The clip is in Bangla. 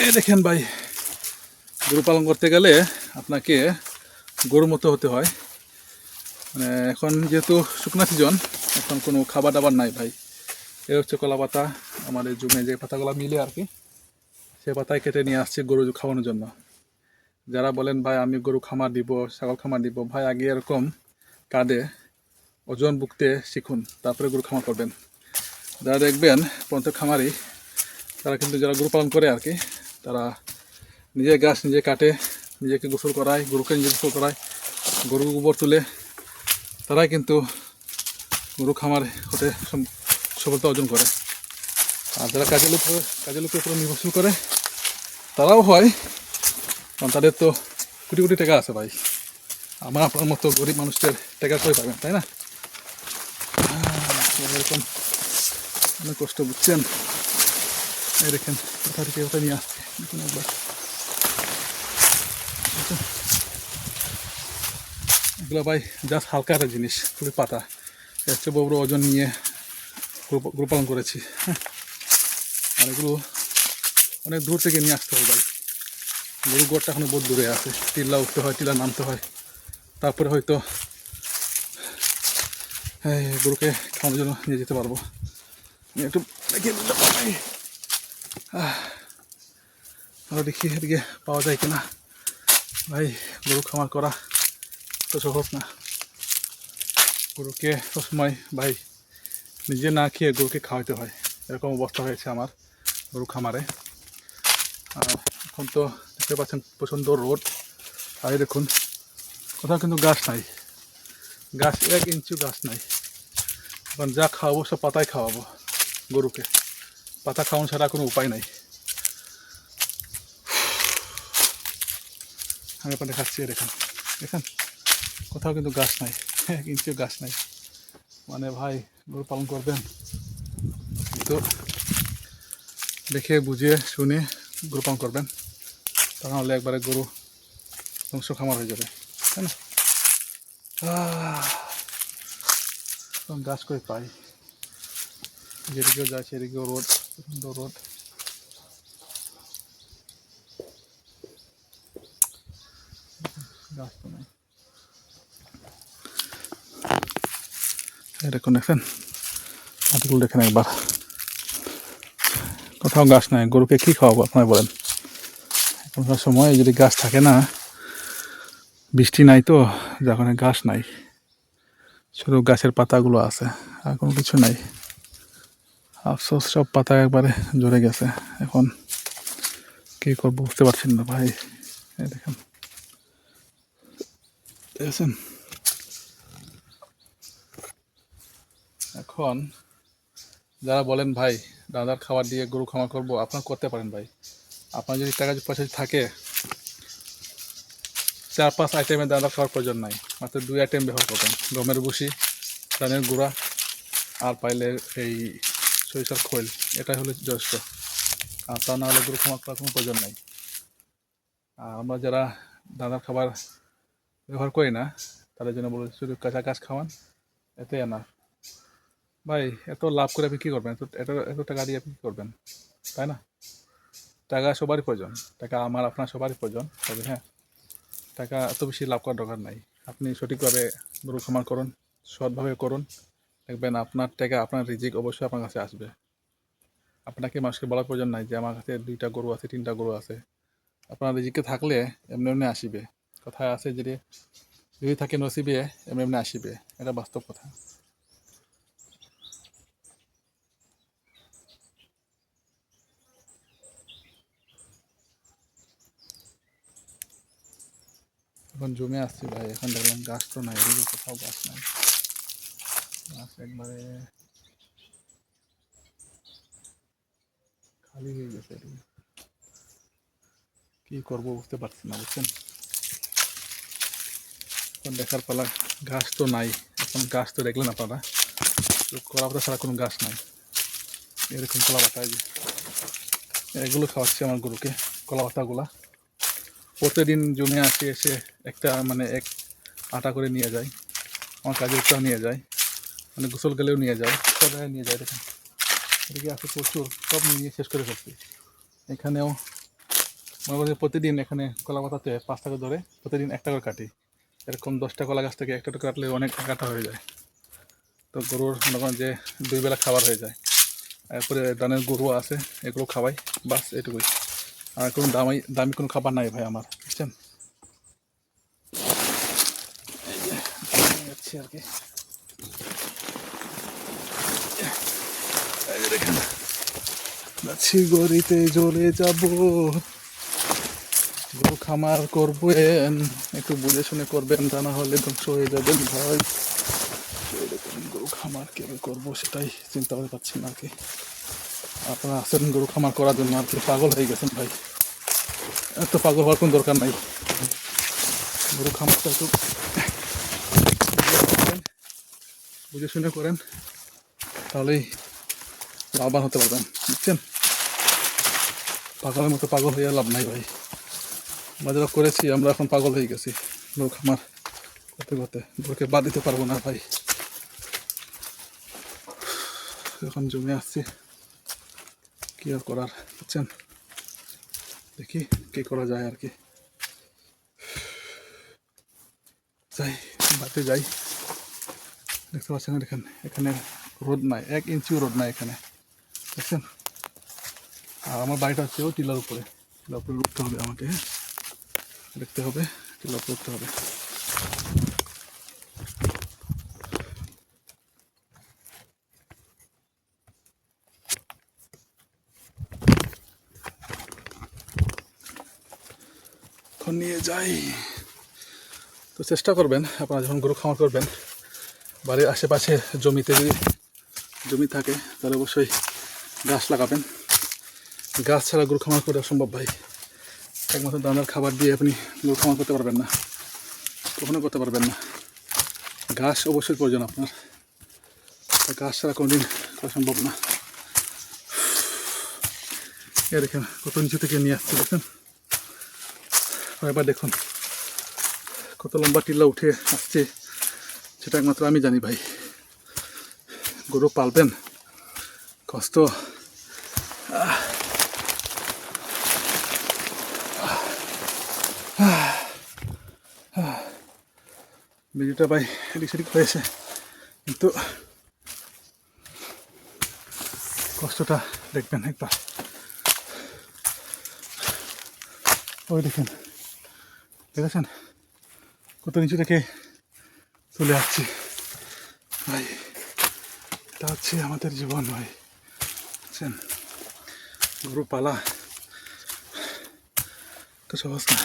এই দেখেন ভাই, গরু পালন করতে গেলে আপনাকে গরুর মতো হতে হয়। মানে এখন যেহেতু শুকনা সিজন, এখন কোনো খাবার দাবার নাই ভাই। এ হচ্ছে কলা পাতা, আমাদের জমে যে পাতাগুলো মিলে আর কি, সে পাতায় কেটে নিয়ে আসছে গরু খাওয়ানোর জন্য। যারা বলেন ভাই আমি গরু খামার দিব, ছাগল খামার দিব, ভাই আগে এরকম কাঁধে ওজন বুকতে শিখুন, তারপরে গরু খামার করবেন। যারা দেখবেন প্রত্যেক খামারি, তারা কিন্তু যারা গরু পালন করে আর কি, তারা নিজে গাছ নিজে কাটে, নিজেকে গোসল করায়, গরুকে নিজে গোসল করায়, গরুর গোবর তুলে, তারাই কিন্তু গরু খামার হতে সফলতা অর্জন করে। আর যারা কাজের লোকের উপরে নির্ভরশীল করে, তারাও হয়, কারণ তাদের তো কোটি কোটি টাকা আছে ভাই। আমার আপনার মতো গরিব মানুষদের টাকা করে পাবেন, তাই না? এরকম অনেক কষ্ট, বুঝছেন? এই দেখেন কোথা থেকে কোথায় নিয়ে আসছে, দেখুন একবার। এগুলো ভাই জাস্ট হালকা একটা জিনিস, খুবই পাতা, এর চেয়ে বড় ওজন নিয়ে গরু পালন করেছি। হ্যাঁ, আর এগুলো অনেক দূর থেকে নিয়ে আসতে হয় ভাই। গরুর গোড়টা এখনো বহুত দূরে আছে, টিলা উঠতে হয়, টিলা নামতে হয়, তারপরে হয়তো গরুকে খাওয়ানোর জন্য নিয়ে যেতে পারবো। একটু দেখিয়ে দিতে পারি, আরও দেখি এদিকে পাওয়া যায় কিনা। ভাই গরু খামার করা তো সহজ না। গরুকে সবসময় ভাই নিজে না খেয়ে গরুকে খাওয়াতে হয়, এরকম অবস্থা হয়েছে আমার গরু খামারে। আর এখন তো দেখতে পাচ্ছেন প্রচণ্ড রোদ, আর দেখুন কোথাও কিন্তু গাছ নাই, গাছ 1 ইঞ্চিও গাছ নাই। এখন যা খাওয়াবো সব পাতায় খাওয়াবো গরুকে, পাতা খাওয়ানো ছাড়া কোনো উপায় নাই। আমি আপনাদের দেখাচ্ছি, দেখেন দেখেন কোথাও কিন্তু গাছ নাই, 1 ইঞ্চিও গাছ নাই। মানে ভাই গরু পালন করবেন তো দেখে বুঝিয়ে শুনে গরু পালন করবেন, তা নাহলে একবারে গরু ধ্বংস খামার হয়ে যাবে, তাই না? গাছ করে পাই, যেদিকেও যায় সেদিকেও রোদ, রোদ। গাছ তো নাই, দেখুন দেখেন মাটিগুলো দেখেন একবার, কোথাও গাছ নাই। গরুকে কী খাওয়াবো আপনারা বলেন? এখনকার সময় যদি গাছ থাকে না, বৃষ্টি নাই তো যখন গাছ নাই, শুধু গাছের পাতাগুলো আছে, আর কোনো কিছু নাই। আফসোস, সব পাতা একবারে ঝরে গেছে। এখন কী করবো বুঝতে পারছেন না ভাই, এই দেখেন দেখেছেন। এখন যারা বলেন ভাই দাদার খাবার দিয়ে গরু খামার করবো, আপনারা করতে পারেন ভাই। আপনার যদি টাকা পয়সা থাকে, 4-5 আইটেমের দাদার খাওয়ার প্রয়োজন নাই, মাত্র 2 আইটেম ব্যবহার করবেন। গমের ভুসি, ধানের গুঁড়া, আর পাইলে এই সরিষার খৈল, এটাই হলো যথেষ্ট। আর তা না হলে গরু খামার করার কোনো প্রয়োজন নাই। আর আমরা যারা দাদার খাবার ব্যবহার করি না, তাদের জন্য বলে শুধু কাঁচা ঘাস খাওয়ান, এতে না ভাই। এত লাভ করে আপনি কী করবেন? এত টাকা দিয়ে আপনি কী করবেন, তাই না? টাকা সবারই প্রয়োজন, টাকা আমার আপনার সবারই প্রয়োজন, তবে হ্যাঁ, টাকা এত বেশি লাভ করার দরকার নাই। আপনি সঠিকভাবে গরু খামার করুন, সৎভাবে করুন, দেখবেন আপনার টাকা, আপনার রিজিক অবশ্যই আপনার কাছে আসবে। আপনাকে মানুষকে বলার প্রয়োজন নাই যে আমার কাছে 2টা গরু আছে, 3টা গরু আছে। আপনার রিজিকে থাকলে এমনি এমনি আসিবে। কথায় আছে যদি থাকে নসিবে, এমনি এমনি আসিবে, এটা বাস্তব কথা। এখন জমে আসছি ভাই, এখন দেখলাম গাছ তো নাই, এদিকে কোথাও গাছ নাই, গাছ একবারে খালি হয়ে গেছে। এদিকে কী করবো বুঝতে পারছি না, বুঝছেন? এখন দেখার পালা, গাছ তো নাই। এখন গাছ তো দেখলেন আপনারা, কলা পাতা ছাড়া কোনো গাছ নাই। এরকম কলা পাতা, যে এগুলো খাওয়াচ্ছে আমার গরুকে, কলা পাতাগুলা প্রতিদিন জমে আসে, এসে একটা মানে এক আটা করে নিয়ে যায়, আমার কাজের টাও নিয়ে যায়, মানে গোসল গেলেও নিয়ে যায়, সব জায়গায় নিয়ে যায়। দেখেন এদিকে আছে প্রচুর, সব নিয়ে শেষ করে ফেলছি। এখানেও মনে করি প্রতিদিন এখানে কলা পাতাতে 5 টাকা ধরে প্রতিদিন 1 টাকা কাটি। এরকম 10টা কলা গাছ থেকে 1 টাকা কাটলে অনেক কাটা হয়ে যায়। তো গরুর মনে করেন যে 2 বেলা খাবার হয়ে যায়। এরপরে ধানের গরু আছে, এগুলো খাওয়াই, বাস এটুকুই। আর কোনো দামি কোনো খাবার নাই ভাই আমার, বুঝছেন? এই যে যাচ্ছি আর কি। এই যে দেখেন, যাচ্ছি গড়িতে জ্বলে যাব, গরু খামার করবেন, একটু বুঝে শুনে করবেন, তা না হলে ধ্বংস হয়ে যাবেন ভাই। এরকম গরু খামার কীভাবে করবো সেটাই চিন্তা করে পাচ্ছি না আর কি। আপনারা আছেন গরু খামার করার জন্য আর কি, পাগল হয়ে গেছেন ভাই। এত পাগল হওয়ার কোনো দরকার নাই। গরু খামারটা একটু বুঝে শুনে করেন, তাহলেই লাভবান হতে পারবেন, বুঝছেন? পাগলের মতো পাগল হয়ে লাভ নাই ভাই। আমরা যারা করেছি আমরা এখন পাগল হয়ে গেছি গরু খামার করতে করতে, গরুকে বাদ দিতে পারবো না ভাই। এখন জমে আসছি, কি আর করার, বুঝছেন? দেখি কি করা যায় আর কি। যাই, বাড়িতে যাই। দেখতে পাচ্ছেন দেখেন, এখানে রোদ নাই, 1 ইঞ্চিও রোদ নাই এখানে, দেখছেন? আর আমার বাড়িটা হচ্ছেও টিলার উপরে, টিলার উপরে উঠতে হবে আমাকে, হ্যাঁ দেখতে হবে, টিলার উপরে উঠতে হবে। এখন নিয়ে যাই। তো চেষ্টা করবেন আপনারা যখন গরু খামার করবেন, বাড়ির আশেপাশে জমিতে যদি জমি থাকে তাহলে অবশ্যই গাছ লাগাবেন। গাছ ছাড়া গরু খামার করা অসম্ভব ভাই। একমাত্র দানার খাবার দিয়ে আপনি গরু খামার করতে পারবেন না, কখনো করতে পারবেন না। ঘাস অবশ্যই প্রয়োজন আপনার, ঘাস ছাড়া কোনোদিন করা সম্ভব না। এ দেখেন কত নিচু থেকে নিয়ে আসছে, দেখেন? এবার দেখুন কত লম্বা টিলা উঠে আসছে, সেটা একমাত্র আমি জানি ভাই। গরু পালবেন, কষ্ট। ভিডিওটা ভাই এদিক সেদিক হয়েছে, কিন্তু কষ্টটা দেখবেন একবার। ওই দেখেন, দেখেছেন কত নিচু থেকে চলে আসছি ভাই। এটা হচ্ছে আমাদের জীবন ভাই, বুঝছেন? গরু পালা তো সহজ না।